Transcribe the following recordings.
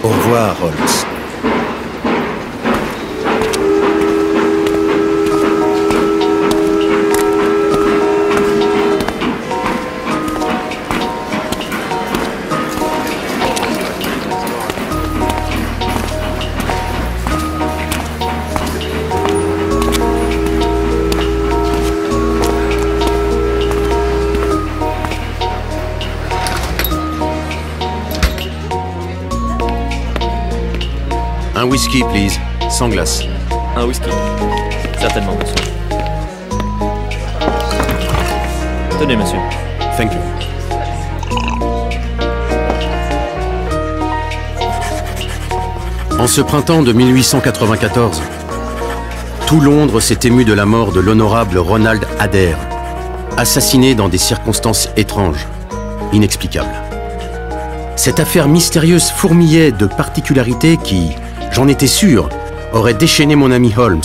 Au revoir, Holmes. Un whisky, please. Sans glace. Un whisky. Certainement, monsieur. Tenez, monsieur. Thank you. En ce printemps de 1894, tout Londres s'est ému de la mort de l'honorable Ronald Adair, assassiné dans des circonstances étranges, inexplicables. Cette affaire mystérieuse fourmillait de particularités qui, j'en étais sûr, aurait déchaîné mon ami Holmes.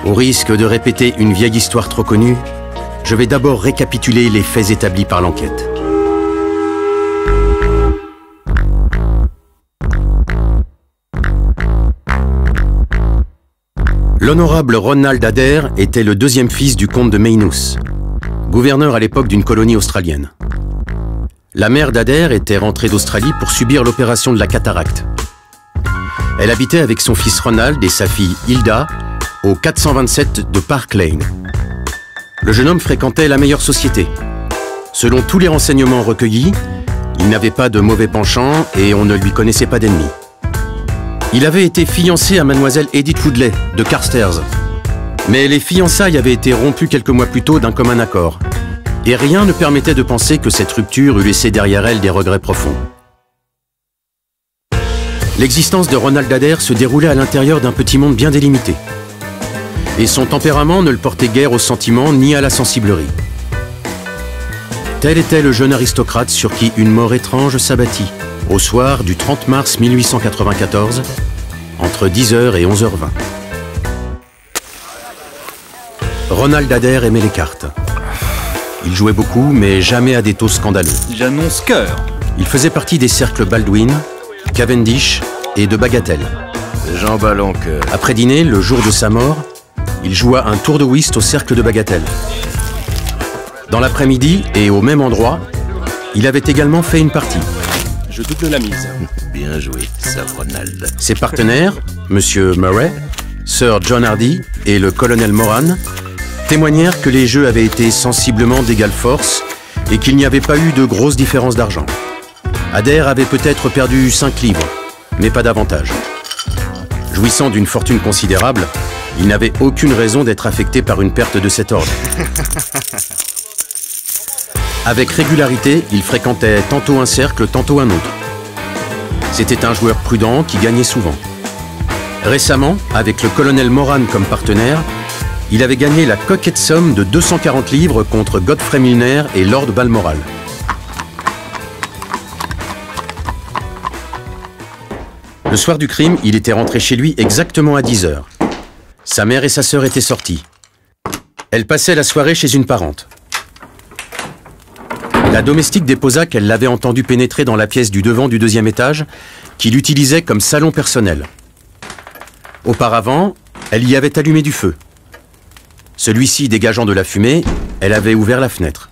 Au risque de répéter une vieille histoire trop connue, je vais d'abord récapituler les faits établis par l'enquête. L'honorable Ronald Adair était le deuxième fils du comte de Maynooth, gouverneur à l'époque d'une colonie australienne. La mère d'Adair était rentrée d'Australie pour subir l'opération de la cataracte. Elle habitait avec son fils Ronald et sa fille Hilda au 427 de Park Lane. Le jeune homme fréquentait la meilleure société. Selon tous les renseignements recueillis, il n'avait pas de mauvais penchant et on ne lui connaissait pas d'ennemis. Il avait été fiancé à mademoiselle Edith Woodley de Carstairs. Mais les fiançailles avaient été rompues quelques mois plus tôt d'un commun accord. Et rien ne permettait de penser que cette rupture eût laissé derrière elle des regrets profonds. L'existence de Ronald Adair se déroulait à l'intérieur d'un petit monde bien délimité. Et son tempérament ne le portait guère au sentiment ni à la sensiblerie. Tel était le jeune aristocrate sur qui une mort étrange s'abattit, au soir du 30 mars 1894, entre 10h et 11h20. Ronald Adair aimait les cartes. Il jouait beaucoup, mais jamais à des taux scandaleux. J'annonce cœur. Il faisait partie des cercles Baldwin, Cavendish et de Bagatelle. Jean Ballon cœur. Après dîner, le jour de sa mort, il joua un tour de whist au cercle de Bagatelle. Dans l'après-midi, et au même endroit, il avait également fait une partie. Je double la mise. Bien joué, Sir Ronald. Ses partenaires, M. Murray, Sir John Hardy et le colonel Moran, témoignèrent que les jeux avaient été sensiblement d'égale force et qu'il n'y avait pas eu de grosses différences d'argent. Adair avait peut-être perdu 5 livres, mais pas davantage. Jouissant d'une fortune considérable, il n'avait aucune raison d'être affecté par une perte de cet ordre. Avec régularité, il fréquentait tantôt un cercle, tantôt un autre. C'était un joueur prudent qui gagnait souvent. Récemment, avec le colonel Moran comme partenaire, il avait gagné la coquette somme de 240 livres contre Godfrey Milner et Lord Balmoral. Le soir du crime, il était rentré chez lui exactement à 10h. Sa mère et sa sœur étaient sorties. Elle passait la soirée chez une parente. La domestique déposa qu'elle l'avait entendu pénétrer dans la pièce du devant du deuxième étage, qu'il utilisait comme salon personnel. Auparavant, elle y avait allumé du feu. Celui-ci dégageant de la fumée, elle avait ouvert la fenêtre.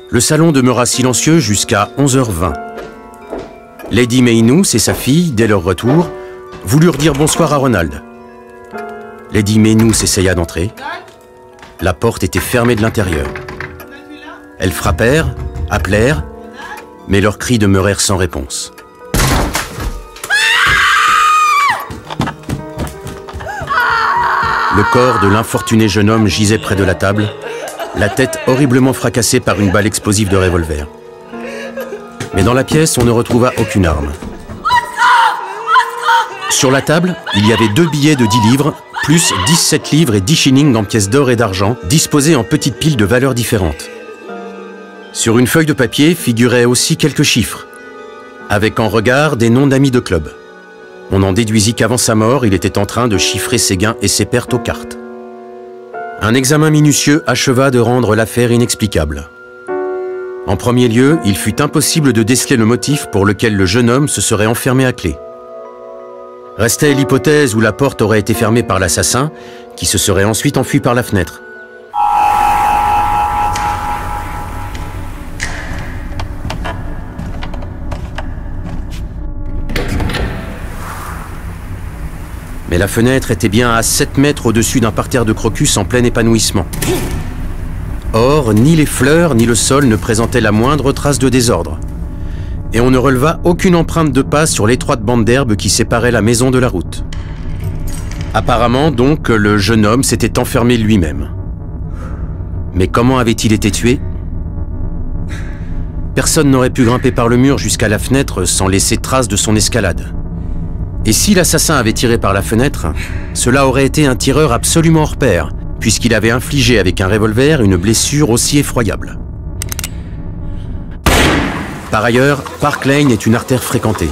Le salon demeura silencieux jusqu'à 11h20. Lady Maynooth et sa fille, dès leur retour, voulurent dire bonsoir à Ronald. Lady Maynooth essaya d'entrer. La porte était fermée de l'intérieur. Elles frappèrent, appelèrent, mais leurs cris demeurèrent sans réponse. Le corps de l'infortuné jeune homme gisait près de la table, la tête horriblement fracassée par une balle explosive de revolver. Mais dans la pièce, on ne retrouva aucune arme. Sur la table, il y avait 2 billets de 10 livres, plus 17 livres et 10 shillings en pièces d'or et d'argent, disposés en petites piles de valeurs différentes. Sur une feuille de papier figuraient aussi quelques chiffres, avec en regard des noms d'amis de club. On en déduisit qu'avant sa mort, il était en train de chiffrer ses gains et ses pertes aux cartes. Un examen minutieux acheva de rendre l'affaire inexplicable. En premier lieu, il fut impossible de déceler le motif pour lequel le jeune homme se serait enfermé à clé. Restait l'hypothèse où la porte aurait été fermée par l'assassin, qui se serait ensuite enfui par la fenêtre. Mais la fenêtre était bien à 7 mètres au-dessus d'un parterre de crocus en plein épanouissement. Or, ni les fleurs ni le sol ne présentaient la moindre trace de désordre. Et on ne releva aucune empreinte de pas sur l'étroite bande d'herbe qui séparait la maison de la route. Apparemment, donc, le jeune homme s'était enfermé lui-même. Mais comment avait-il été tué? Personne n'aurait pu grimper par le mur jusqu'à la fenêtre sans laisser trace de son escalade. Et si l'assassin avait tiré par la fenêtre, cela aurait été un tireur absolument hors pair, puisqu'il avait infligé avec un revolver une blessure aussi effroyable. Par ailleurs, Park Lane est une artère fréquentée.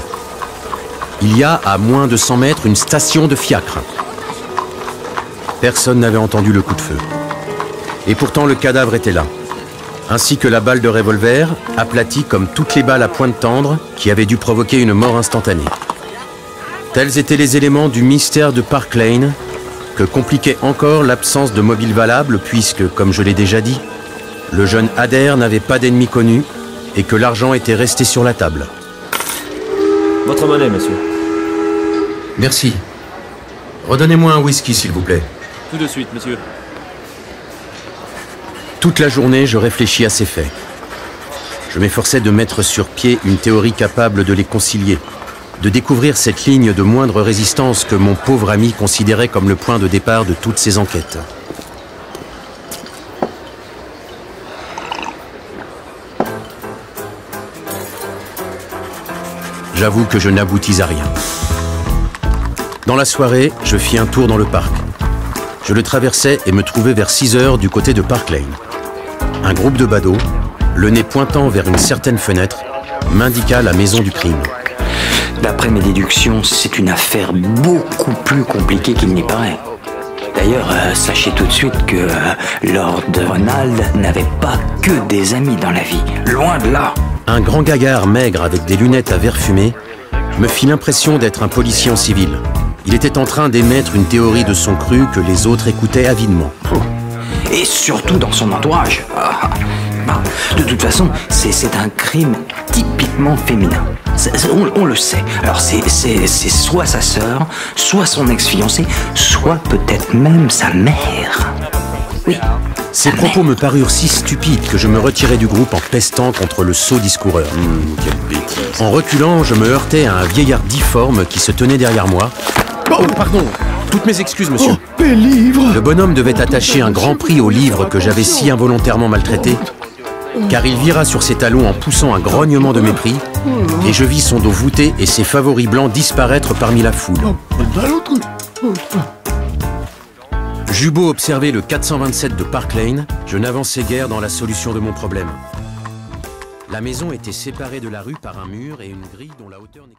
Il y a à moins de 100 mètres une station de fiacre. Personne n'avait entendu le coup de feu. Et pourtant le cadavre était là, ainsi que la balle de revolver, aplatie comme toutes les balles à pointe tendre, qui avaient dû provoquer une mort instantanée. Tels étaient les éléments du mystère de Park Lane, que compliquait encore l'absence de mobile valable puisque, comme je l'ai déjà dit, le jeune Adair n'avait pas d'ennemi connu et que l'argent était resté sur la table. Votre monnaie, monsieur. Merci. Redonnez-moi un whisky, s'il vous plaît. Tout de suite, monsieur. Toute la journée, je réfléchis à ces faits. Je m'efforçais de mettre sur pied une théorie capable de les concilier, de découvrir cette ligne de moindre résistance que mon pauvre ami considérait comme le point de départ de toutes ses enquêtes. J'avoue que je n'aboutis à rien. Dans la soirée, je fis un tour dans le parc. Je le traversais et me trouvais vers 6 heures du côté de Park Lane. Un groupe de badauds, le nez pointant vers une certaine fenêtre, m'indiqua la maison du crime. D'après mes déductions, c'est une affaire beaucoup plus compliquée qu'il n'y paraît. D'ailleurs, sachez tout de suite que Lord Ronald n'avait pas que des amis dans la vie. Loin de là. Un grand gaillard maigre avec des lunettes à verre fumé me fit l'impression d'être un policier en civil. Il était en train d'émettre une théorie de son cru que les autres écoutaient avidement. Et surtout dans son entourage. De toute façon, c'est un crime typiquement féminin. On le sait. Alors c'est soit sa sœur, soit son ex-fiancé, soit peut-être même sa mère. Oui. Ces propos me parurent si stupides que je me retirai du groupe en pestant contre le sot discoureur. Quelle bêtise. En reculant, je me heurtai à un vieillard difforme qui se tenait derrière moi. Oh, pardon. Toutes mes excuses, monsieur. Oh, mes livres. Le bonhomme devait attacher un grand prix au livre que j'avais si involontairement maltraité, car il vira sur ses talons en poussant un grognement de mépris, et je vis son dos voûté et ses favoris blancs disparaître parmi la foule. J'eus beau observer le 427 de Park Lane, je n'avançais guère dans la solution de mon problème. La maison était séparée de la rue par un mur et une grille dont la hauteur n'existait pas.